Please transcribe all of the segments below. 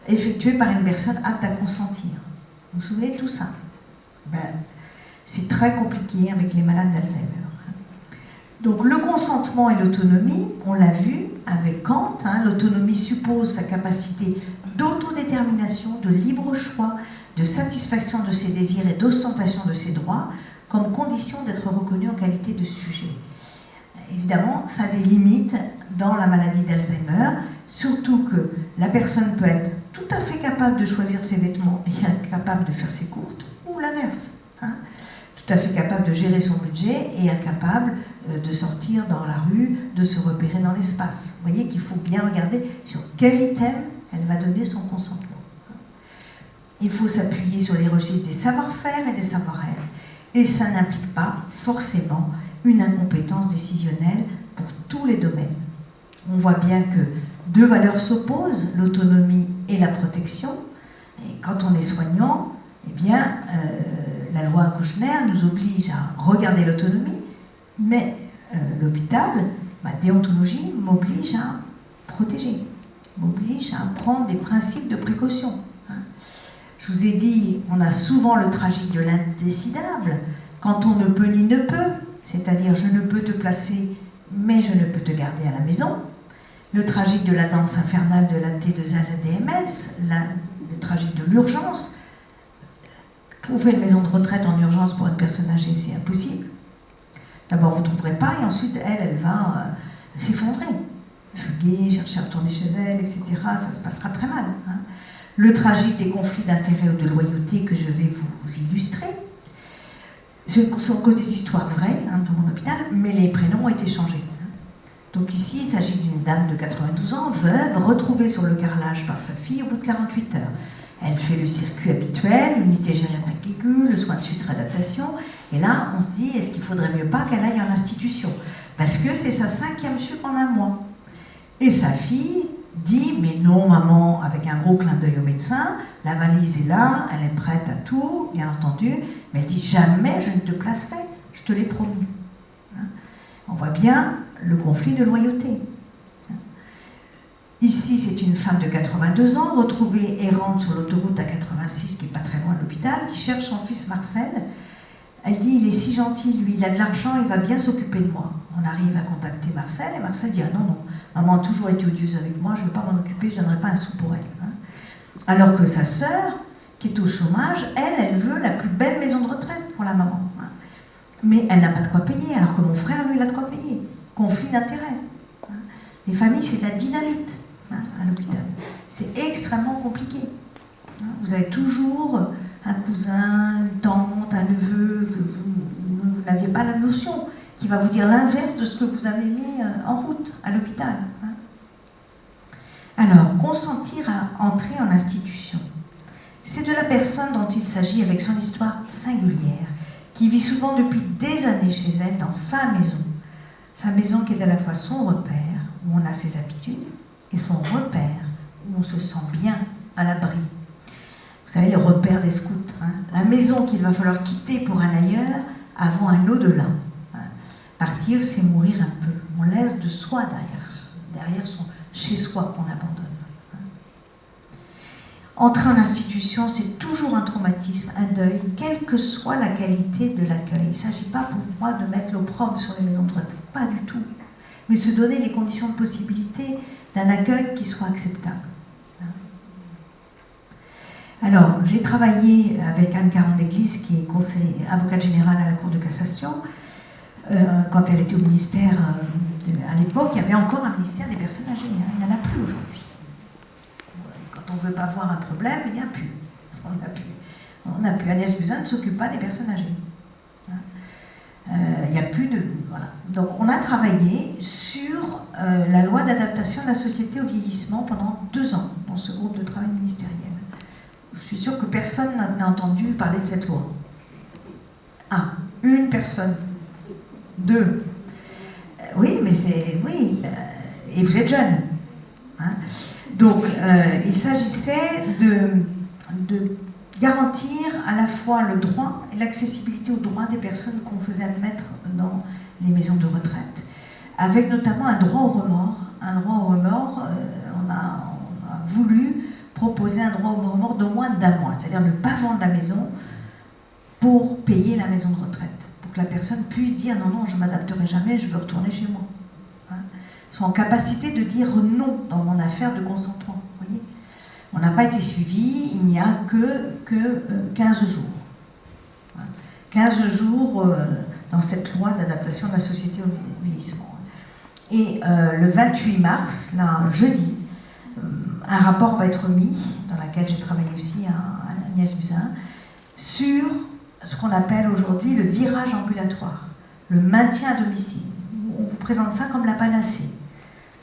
effectué par une personne apte à consentir. Vous vous souvenez de tout ça? C'est très compliqué avec les malades d'Alzheimer. Donc le consentement et l'autonomie, on l'a vu avec Kant, l'autonomie suppose sa capacité d'autodétermination, de libre choix, de satisfaction de ses désirs et d'ostentation de ses droits, comme condition d'être reconnu en qualité de sujet. Évidemment, ça a des limites dans la maladie d'Alzheimer, surtout que la personne peut être tout à fait capable de choisir ses vêtements et incapable de faire ses courses, ou l'inverse. Tout à fait capable de gérer son budget et incapable de sortir dans la rue, de se repérer dans l'espace. Vous voyez qu'il faut bien regarder sur quel item elle va donner son consentement. Il faut s'appuyer sur les registres des savoir-faire et des savoir-être. Et ça n'implique pas forcément une incompétence décisionnelle pour tous les domaines. On voit bien que deux valeurs s'opposent, l'autonomie et la protection. Et quand on est soignant, eh bien, la loi Kouchner nous oblige à regarder l'autonomie, mais l'hôpital, ma déontologie, m'oblige à protéger, m'oblige à prendre des principes de précaution. Je vous ai dit, on a souvent le tragique de l'indécidable, quand on ne peut ni ne peut, c'est-à-dire je ne peux te placer, mais je ne peux te garder à la maison. Le tragique de la danse infernale de la T2A, la DMS, le tragique de l'urgence. Trouver une maison de retraite en urgence pour une personne âgée, c'est impossible. D'abord, vous ne trouverez pas, et ensuite, elle va s'effondrer, fuguer, chercher à retourner chez elle, etc. Ça se passera très mal. Le tragique des conflits d'intérêts ou de loyauté que je vais vous illustrer. Ce sont que des histoires vraies dans mon hôpital, mais les prénoms ont été changés. Donc ici, il s'agit d'une dame de 92 ans, veuve, retrouvée sur le carrelage par sa fille au bout de 48 heures. Elle fait le circuit habituel, l'unité gériatrique aiguë, le soin de suite réadaptation, et là, on se dit, est-ce qu'il ne faudrait mieux pas qu'elle aille en institution? Parce que c'est sa 5e sup en un mois. Et sa fille dit, mais non maman, avec un gros clin d'œil au médecin, la valise est là, elle est prête à tout, bien entendu, mais elle dit, jamais je ne te placerai, je te l'ai promis. On voit bien le conflit de loyauté. Ici, c'est une femme de 82 ans, retrouvée errante sur l'autoroute A86, qui n'est pas très loin de l'hôpital, qui cherche son fils Marcel. Elle dit, il est si gentil, lui, il a de l'argent, il va bien s'occuper de moi. On arrive à contacter Marcel, et Marcel dit, ah non, non, maman a toujours été odieuse avec moi, je ne vais pas m'en occuper, je ne donnerai pas un sou pour elle. Alors que sa sœur, qui est au chômage, elle veut la plus belle maison de retraite pour la maman. Mais elle n'a pas de quoi payer, alors que mon frère, lui, il a de quoi payer. Conflit d'intérêts. Les familles, c'est de la dynamite à l'hôpital. C'est extrêmement compliqué. Vous avez toujours un cousin, une tante, un neveu, que vous n'aviez pas la notion, qui va vous dire l'inverse de ce que vous avez mis en route à l'hôpital. Alors, consentir à entrer en institution, c'est de la personne dont il s'agit avec son histoire singulière, qui vit souvent depuis des années chez elle, dans sa maison qui est à la fois son repère, où on a ses habitudes, et son repère, où on se sent bien à l'abri. Vous savez, le repère des scouts, la maison qu'il va falloir quitter pour un ailleurs avant un au-delà. Partir, c'est mourir un peu. On laisse de soi derrière son chez-soi qu'on abandonne. Entrer en institution, c'est toujours un traumatisme, un deuil, quelle que soit la qualité de l'accueil. Il ne s'agit pas pour moi de mettre l'opprobre sur les maisons de retraite, pas du tout. Mais se donner les conditions de possibilité d'un accueil qui soit acceptable. Alors, j'ai travaillé avec Anne Caron-Léglise, qui est avocate générale à la Cour de cassation. Quand elle était au ministère, à l'époque, il y avait encore un ministère des personnes âgées. Il n'y en a plus aujourd'hui. Quand on ne veut pas voir un problème, il n'y a plus. On n'a plus. Agnès Buzyn ne s'occupe pas des personnes âgées. Il n'y a plus de... Voilà. Donc on a travaillé sur la loi d'adaptation de la société au vieillissement pendant 2 ans dans ce groupe de travail ministériel. Je suis sûre que personne n'a entendu parler de cette loi. Ah, une personne. 2. Oui, mais c'est... Oui, et vous êtes jeune. Donc, il s'agissait de garantir à la fois le droit et l'accessibilité aux droits des personnes qu'on faisait admettre dans les maisons de retraite, avec notamment un droit au remords. Un droit au remords, on a voulu proposer un droit au remords d'au moins d'un mois, c'est-à-dire ne pas vendre la maison pour payer la maison de retraite, pour que la personne puisse dire non, je ne m'adapterai jamais, je veux retourner chez moi. Hein, sont en capacité de dire non dans mon affaire de consentement. Vous voyez, on n'a pas été suivi, il n'y a que 15 jours. 15 jours dans cette loi d'adaptation de la société au vieillissement. Et le 28 mars, là, jeudi, un rapport va être mis, dans lequel j'ai travaillé aussi à Agnès Buzyn, sur ce qu'on appelle aujourd'hui le virage ambulatoire, le maintien à domicile. On vous présente ça comme la panacée.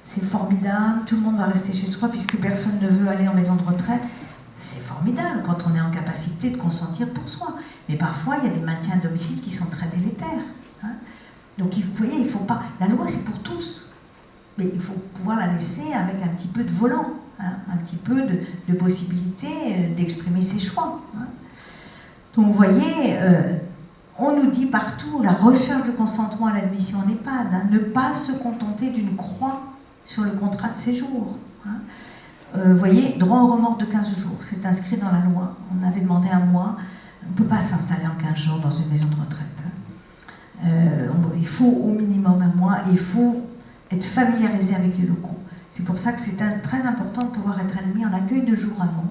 C'est formidable, tout le monde va rester chez soi puisque personne ne veut aller en maison de retraite. C'est formidable quand on est en capacité de consentir pour soi. Mais parfois, il y a des maintiens à domicile qui sont très délétères. Hein. Donc, vous voyez, il faut pas... La loi, c'est pour tous. Mais il faut pouvoir la laisser avec un petit peu de volant, hein, un petit peu de possibilité d'exprimer ses choix. Hein. Donc, vous voyez, on nous dit partout, la recherche de consentement à l'admission en EHPAD, hein, ne pas se contenter d'une croix sur le contrat de séjour. Hein. Vous voyez, droit au remords de 15 jours, c'est inscrit dans la loi. On avait demandé un mois. On ne peut pas s'installer en 15 jours dans une maison de retraite. Il faut au minimum un mois et il faut être familiarisé avec les locaux. C'est pour ça que c'est très important de pouvoir être admis en accueil de jour avant,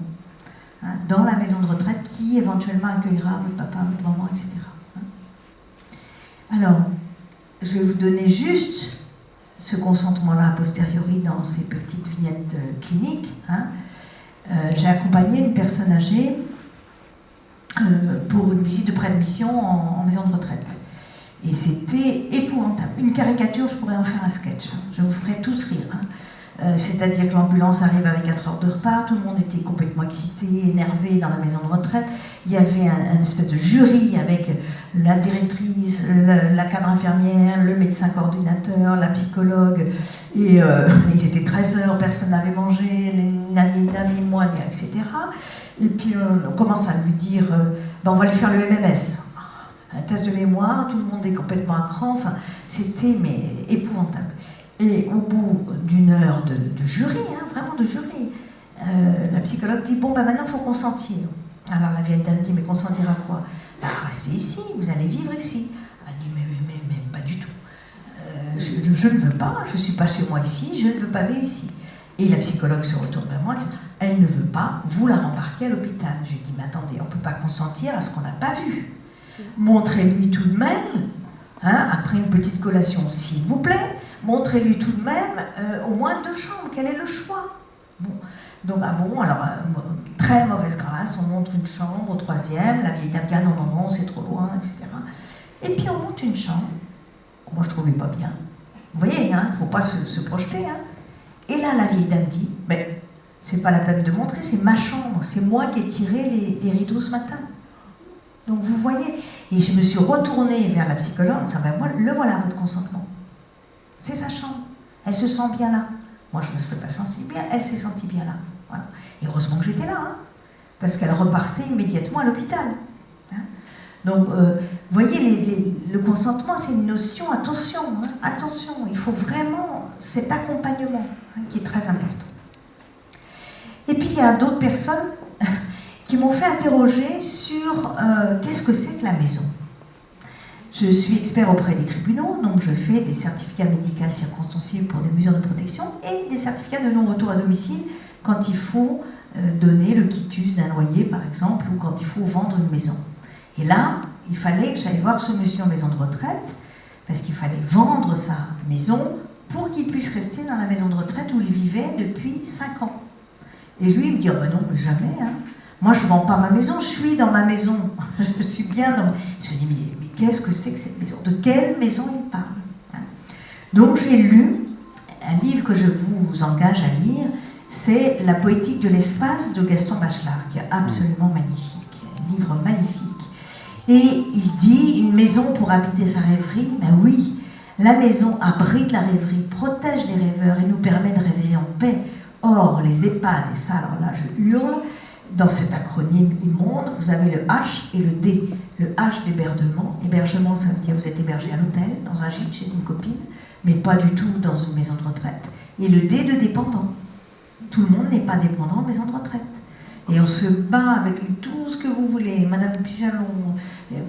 hein, dans la maison de retraite qui éventuellement accueillera votre papa, votre maman, etc. Alors, je vais vous donner juste ce consentement-là a posteriori dans ces petites vignettes cliniques. Hein. J'ai accompagné une personne âgée pour une visite de préadmission en maison de retraite. Et c'était épouvantable. Une caricature, je pourrais en faire un sketch. Hein. Je vous ferai tous rire. Hein. C'est-à-dire que l'ambulance arrive avec 4 heures de retard, tout le monde était complètement excité, énervé dans la maison de retraite. Il y avait un espèce de jury avec la directrice, la cadre infirmière, le médecin coordinateur, la psychologue. Et il était 13 heures, personne n'avait mangé, la vieille moine, etc. Et puis on commence à lui dire, on va lui faire le MMS. Un test de mémoire, tout le monde est complètement à cran, enfin, c'était épouvantable. Et au bout d'une heure de jury, hein, vraiment de jury, la psychologue dit, maintenant il faut consentir. Alors la vieille dame dit, mais consentir à quoi? Restez ici, vous allez vivre ici. Elle dit, mais pas du tout. Je ne veux pas, je ne suis pas chez moi ici, je ne veux pas vivre ici. Et la psychologue se retourne vers moi, elle ne veut pas, vous la rembarquez à l'hôpital. Je lui dis, mais attendez, on ne peut pas consentir à ce qu'on n'a pas vu. Montrez-lui tout de même, hein, après une petite collation, s'il vous plaît, montrez-lui tout de même au moins 2 chambres, quel est le choix? Bon. Donc, très mauvaise grâce, on montre une chambre au 3e, la vieille dame dit, non, c'est trop loin, etc. Et puis on monte une chambre, que moi je trouvais pas bien. Vous voyez, il ne faut pas se projeter. Hein. Et là, la vieille dame dit, c'est pas la peine de montrer, c'est ma chambre, c'est moi qui ai tiré les rideaux ce matin. Donc vous voyez, et je me suis retournée vers la psychologue en disant, le voilà votre consentement. C'est sa chambre, elle se sent bien là. Moi je ne me serais pas sentie bien, elle s'est sentie bien là. Voilà. Et heureusement que j'étais là, hein, parce qu'elle repartait immédiatement à l'hôpital. Hein. Donc vous voyez, le consentement c'est une notion, attention, il faut vraiment cet accompagnement hein, qui est très important. Et puis il y a d'autres personnes qui m'ont fait interroger sur qu'est-ce que c'est que la maison. Je suis expert auprès des tribunaux, donc je fais des certificats médicaux circonstanciés pour des mesures de protection et des certificats de non-retour à domicile quand il faut donner le quitus d'un loyer, par exemple, ou quand il faut vendre une maison. Et là, il fallait que j'aille voir ce monsieur en maison de retraite, parce qu'il fallait vendre sa maison pour qu'il puisse rester dans la maison de retraite où il vivait depuis 5 ans. Et lui, il me dit, non, mais jamais, hein. Moi, je ne vends pas ma maison, je suis dans ma maison. Je suis bien dans ma... Je me dis, mais qu'est-ce que c'est que cette maison? De quelle maison il parle hein? Donc, j'ai lu un livre que je vous engage à lire, c'est La poétique de l'espace de Gaston Bachelard, qui est absolument magnifique. Un livre magnifique. Et il dit, une maison pour habiter sa rêverie, ben oui, la maison abrite la rêverie, protège les rêveurs et nous permet de rêver en paix. Or, les EHPAD, et ça, alors là, je hurle, dans cet acronyme immonde, vous avez le H et le D. Le H d'hébergement. Hébergement, ça veut dire que vous êtes hébergé à l'hôtel, dans un gîte chez une copine, mais pas du tout dans une maison de retraite. Et le D de dépendant. Tout le monde n'est pas dépendant en maison de retraite. Et on se bat avec tout ce que vous voulez, Madame Pijalon,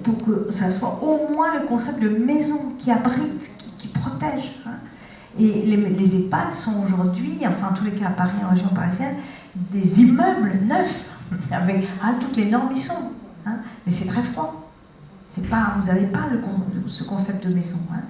pour que ça soit au moins le concept de maison qui abrite, qui protège. Hein. Et les EHPAD sont aujourd'hui, enfin en tous les cas à Paris, en région parisienne, des immeubles neufs, avec toutes les normes y sont. Hein. Mais c'est très froid. Pas, vous n'avez pas ce concept de maison. Hein.